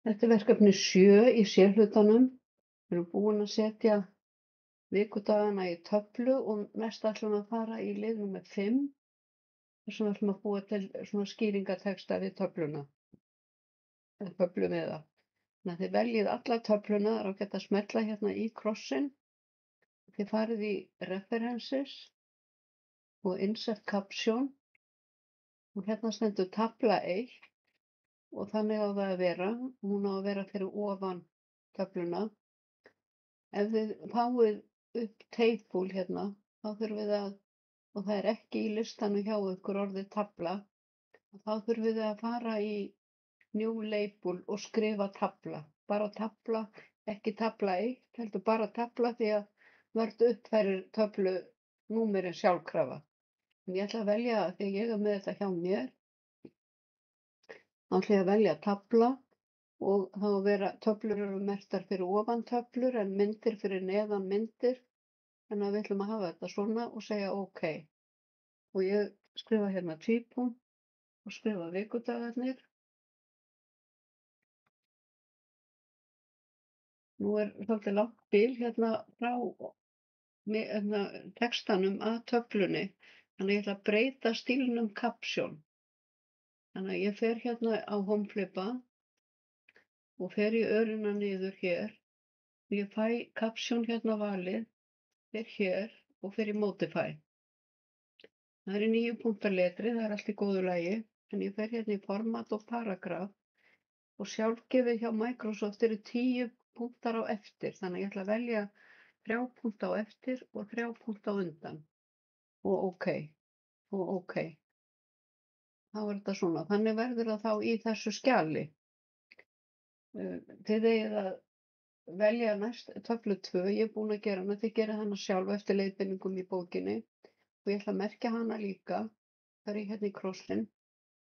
Þetta er verkefni 7 í C-hlutanum. Við erum búin að setja vikudagana í töflu og næst ætlum við að fara í lið númer 5 þar sem við ætlum að búa til svona skýringartexta við töfluna, eða töflumiða. Þannig að þið veljið alla töfluna, það er ágætt að smella hérna í krossinn. Þið farið í References og Insert Caption og hérna stendur tafla 1 og þannig á það að vera. Hún á að vera fyrir ofan töfluna. Ef þið fáið upp table hérna, þá þurfið þið að, og það er ekki í listanum hjá ykkur orðið tafla, þá þurfið þið að fara í New Label og skrifa tafla. Bara tafla, ekki tafla 1, heldur bara tafla því að Word uppfærir töflu númerin sjálfkrafa. En ég ætla að velja, því ég er með þetta hjá mér, þá ætla ég að velja tafla og þá að vera töflur eru merktar fyrir ofan töflur en myndir fyrir neðan myndir. Þannig að við ætlum að hafa þetta svona og segja OK. Og ég skrifa hérna tvípunkt og skrifa vikudagarnir. Nú er svolítið langt bil hérna frá textanum að töflunni. Þannig að ég ætla að breyta stílnum Caption. Þannig að ég fer hérna á Homeflipa og fer í örina niður hér. Og ég fæ Caption hérna valið, fer hér og fer í Modify. Það eru 9 punktar letri, það er allt í góðu lagi, en ég fer hérna í Format og Paragraf og sjálfgefið hjá Microsoft eru 10 punktar á eftir, þannig að ég ætla að velja 3 punkta á eftir og 3 punkta á undan og OK, og OK. Þá er þetta svona, þannig verður það þá í þessu skjali. Þið eigið að velja næst töflu 2, ég er búin að gera hana, þið gerið hana sjálf eftir leiðbeiningum í bókinni og ég ætla að merkja hana líka, það er hérna í krossinn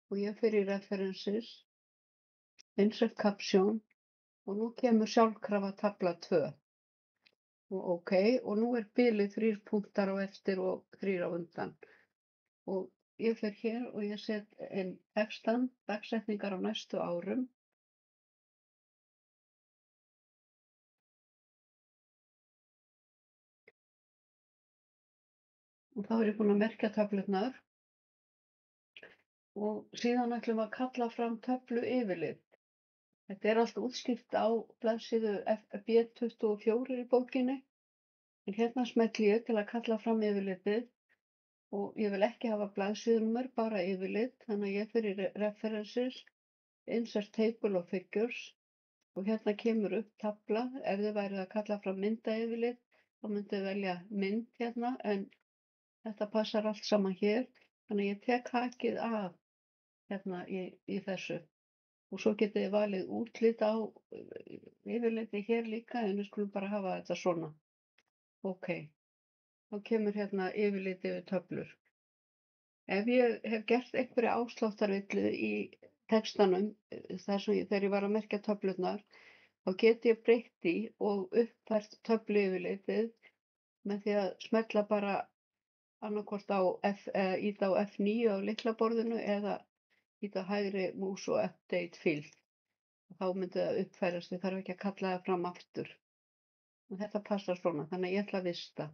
og ég fer í References, Insert Caption og nú kemur sjálfkrafa tafla 2 og OK og nú er bilið 3 punktar á eftir og 3 á undan og ég fer hér og ég set inn textan, dagsetningar á næstu árum. Og þá er ég búin að merkja töflurnar og síðan ætlum við að kalla fram töflu yfirlit. Þetta er allt útskýrt á blaðsíðu B24 í bókinni. En hérna smelli ég til að kalla fram yfirlitið og ég vil ekki hafa blaðsíðunúmer, bara yfirlit. Þannig að ég fer í References, Insert Table of Figures og hérna kemur upp tafla. Ef þið værið að kalla fram myndayfirlit, þá myndið þið velja mynd hérna, en þetta passar allt saman hér. Þannig að ég tek hakið af hérna í þessu. Og svo getið þið valið útlit á yfirliti hér líka, en við skulum bara hafa þetta svona. OK, þá kemur hérna yfirlit yfir töflur. Ef ég hef gert einhverja ásláttarvillu í textanum, þegar ég var að merkja töflurnar, þá get ég breytt í og uppfært töflu yfirlitið með því að smella bara annarkvort íta á F9 á lyklaborðinu eða íta hægri mús og Update Field. Þá myndi það uppfærast, ég þarf ekki að kalla það fram aftur. Og þetta passar svona, þannig að ég ætla að vista.